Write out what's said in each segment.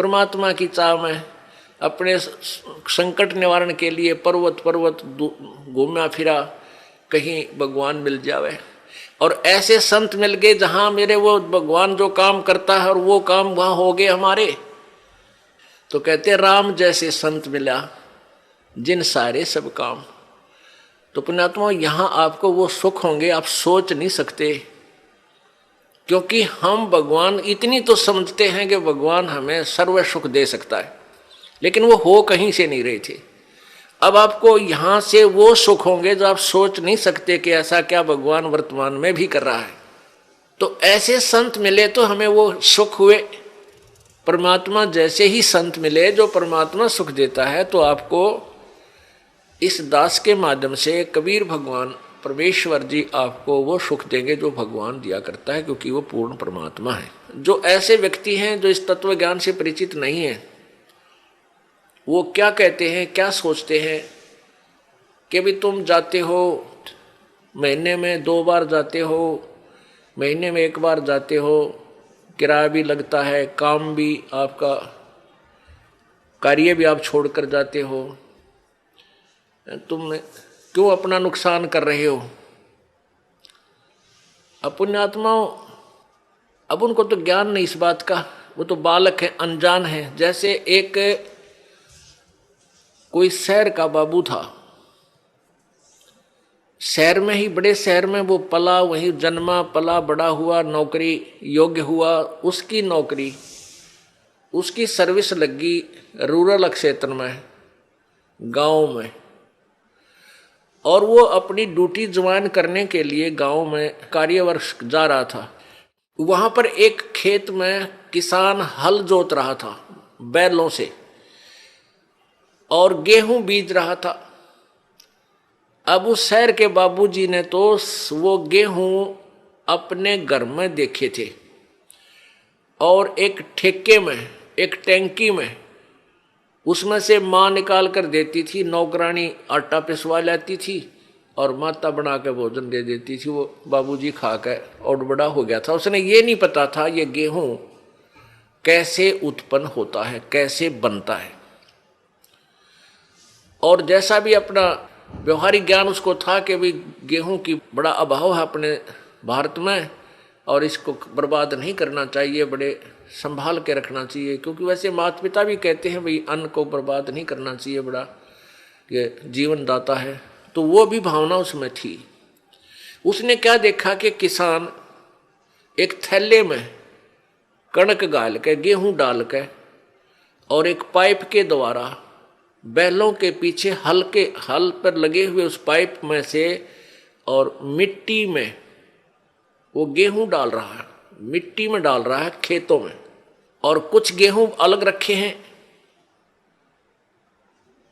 परमात्मा की चाह में अपने संकट निवारण के लिए पर्वत पर्वत घूमा फिरा, कहीं भगवान मिल जावे। और ऐसे संत मिल गए जहां मेरे वो भगवान जो काम करता है और वो काम वहां हो गए हमारे। तो कहते राम जैसे संत मिला जिन सारे सब काम। तो पुण्यात्मा यहां आपको वो सुख होंगे आप सोच नहीं सकते, क्योंकि हम भगवान इतनी तो समझते हैं कि भगवान हमें सर्व सुख दे सकता है, लेकिन वो हो कहीं से नहीं रहे थे। अब आपको यहां से वो सुख होंगे जो आप सोच नहीं सकते कि ऐसा क्या भगवान वर्तमान में भी कर रहा है। तो ऐसे संत मिले तो हमें वो सुख हुए। परमात्मा जैसे ही संत मिले जो परमात्मा सुख देता है, तो आपको इस दास के माध्यम से कबीर भगवान परमेश्वर जी आपको वो सुख देंगे जो भगवान दिया करता है, क्योंकि वो पूर्ण परमात्मा है। जो ऐसे व्यक्ति हैं जो इस तत्व ज्ञान से परिचित नहीं है, वो क्या कहते हैं, क्या सोचते हैं कि भी तुम जाते हो, महीने में 2 बार जाते हो, महीने में 1 बार जाते हो, किराया भी लगता है, काम भी आपका, कार्य भी आप छोड़कर जाते हो, तुम क्यों अपना नुकसान कर रहे हो। अब पुण्यात्माओं, अब उनको तो ज्ञान नहीं इस बात का, वो तो बालक है, अनजान है। जैसे एक कोई शहर का बाबू था, शहर में ही, बड़े शहर में वो पला, वहीं जन्मा पला बड़ा हुआ, नौकरी योग्य हुआ, उसकी नौकरी, उसकी सर्विस लगी रूरल क्षेत्र में, गांव में, और वो अपनी ड्यूटी ज्वाइन करने के लिए गांव में कार्यवर्ष जा रहा था। वहां पर एक खेत में किसान हल जोत रहा था बैलों से और गेहूं बीज रहा था। अब उस शहर के बाबूजी ने तो वो गेहूं अपने घर में देखे थे और एक ठेके में, एक टैंकी में, उसमें से माँ निकाल कर देती थी, नौकरानी आटा पिसवा लाती थी और माता बना के भोजन दे देती थी। वो बाबूजी खा कर और बड़ा हो गया था। उसने ये नहीं पता था ये गेहूं कैसे उत्पन्न होता है, कैसे बनता है। और जैसा भी अपना व्यवहारिक ज्ञान उसको था कि भी गेहूं की बड़ा अभाव है अपने भारत में और इसको बर्बाद नहीं करना चाहिए, बड़े संभाल के रखना चाहिए, क्योंकि वैसे माता पिता भी कहते हैं भाई अन्न को बर्बाद नहीं करना चाहिए, बड़ा ये जीवन दाता है। तो वो भी भावना उसमें थी। उसने क्या देखा कि किसान एक थैले में कणक गाल के, गेहूं डाल के और एक पाइप के द्वारा बैलों के पीछे हल पर लगे हुए उस पाइप में से और मिट्टी में वो गेहूं डाल रहा है, मिट्टी में डाल रहा है खेतों में, और कुछ गेहूं अलग रखे हैं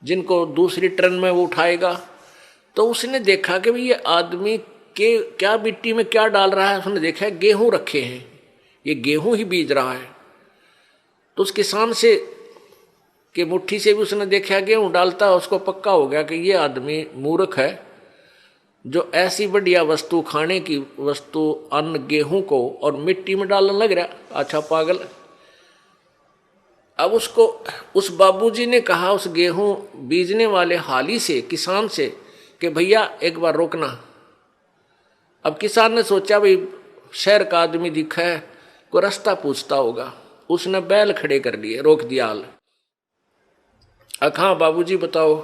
जिनको दूसरी ट्रेन में वो उठाएगा। तो उसने देखा कि भाई ये आदमी के क्या मिट्टी में क्या डाल रहा है। उसने देखा गेहूं रखे हैं, ये गेहूं ही बीज रहा है। तो उस किसान से कि मुट्ठी से भी उसने देखा गेहूं डालता, उसको पक्का हो गया कि ये आदमी मूर्ख है जो ऐसी बढ़िया वस्तु, खाने की वस्तु, अन्न, गेहूं को और मिट्टी में डालने लग रहा। अच्छा पागल। अब उसको उस बाबूजी ने कहा उस गेहूं बीजने वाले हाली से, किसान से, कि भैया एक बार रोकना। अब किसान ने सोचा भाई शहर का आदमी दिखा है, कोई रास्ता पूछता होगा। उसने बैल खड़े कर लिए, रोक दिया हाल। हाँ बाबूजी बताओ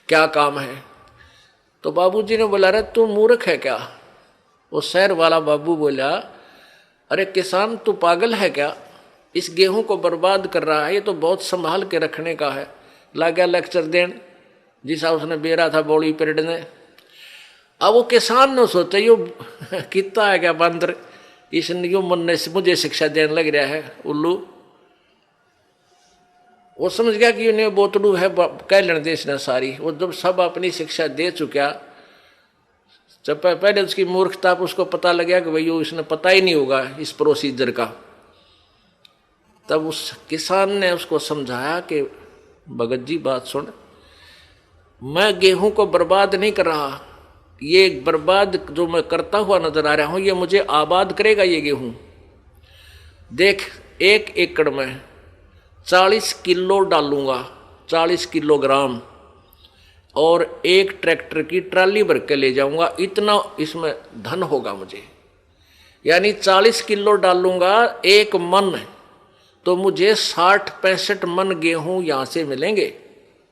क्या काम है। तो बाबूजी ने बोला, अरे तू मूर्ख है क्या। वो शहर वाला बाबू बोला, अरे किसान तू पागल है क्या, इस गेहूं को बर्बाद कर रहा है, ये तो बहुत संभाल के रखने का है। ला गया लेक्चर देन जिसा उसने बेरा था बॉडी पीरियड ने। अब वो किसान ने सोचा यो कितना है क्या बंदर, इसने यो मन ने मुझे शिक्षा देने लग रहा है उल्लू। वो समझ गया कि इन्हें बोतलू है, कह लेने दे इसने सारी। वो जब सब अपनी शिक्षा दे चुका, जब पहले उसकी मूर्खता उसको पता लग गया कि भाई इसने पता ही नहीं होगा इस प्रोसीजर का, तब उस किसान ने उसको समझाया कि भगत जी बात सुन, मैं गेहूं को बर्बाद नहीं कर रहा, ये बर्बाद जो मैं करता हुआ नजर आ रहा हूं, ये मुझे आबाद करेगा ये गेहूं। देख 1 एकड़ में 40 किलो डालूंगा, 40 किलोग्राम, और एक ट्रैक्टर की ट्राली भर के ले जाऊंगा, इतना इसमें धन होगा मुझे। यानी 40 किलो डालूंगा एक मन, तो मुझे 60-65 मन गेहूं यहां से मिलेंगे।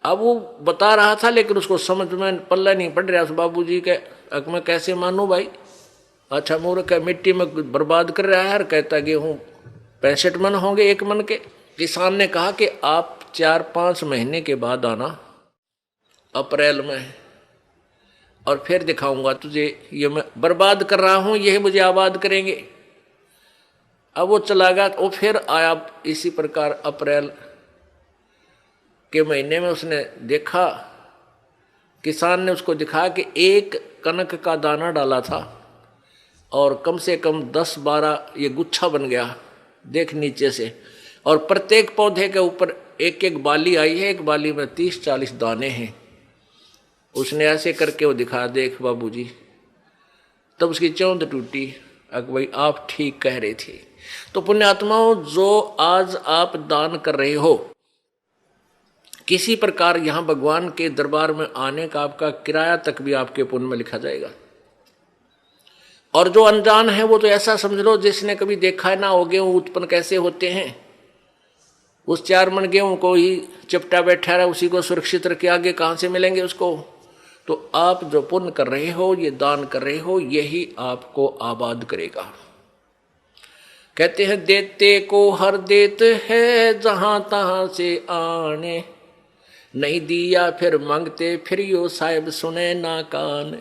अब वो बता रहा था लेकिन उसको समझ में पल्ला नहीं पड़ रहा। बाबू जी के अब मैं कैसे मानूं भाई, अच्छा मूर्ख है, मिट्टी में बर्बाद कर रहा है, और कहता गेहूं 65 मन होंगे एक मन के। किसान ने कहा कि आप 4-5 महीने के बाद आना, अप्रैल में, और फिर दिखाऊंगा तुझे, ये मैं बर्बाद कर रहा हूं, यही मुझे आबाद करेंगे। अब वो चला गया, वो फिर आया इसी प्रकार अप्रैल के महीने में। उसने देखा, किसान ने उसको दिखाया कि एक कनक का दाना डाला था और कम से कम 10-12 ये गुच्छा बन गया, देख नीचे से, और प्रत्येक पौधे के ऊपर एक एक बाली आई है, एक बाली में 30-40 दाने हैं। उसने ऐसे करके वो दिखा, देख बाबूजी। तब उसकी चौंध टूटी, भाई आप ठीक कह रहे थे। तो पुण्यात्माओं, जो आज आप दान कर रहे हो, किसी प्रकार यहां भगवान के दरबार में आने का आपका किराया तक भी आपके पुण्य में लिखा जाएगा। और जो अनजान है वो तो ऐसा समझ लो जिसने कभी देखा ना हो गेहूं उत्पन्न कैसे होते हैं, उस 4 मन गेहूं को ही चिपटा बैठा रहा, उसी को सुरक्षित रखे, आगे कहां से मिलेंगे उसको। तो आप जो पुण्य कर रहे हो, ये दान कर रहे हो, यही आपको आबाद करेगा। कहते हैं देते को हर देत है, जहां तहां से आने, नहीं दिया फिर मांगते, फिर यो साहिब सुने ना कान।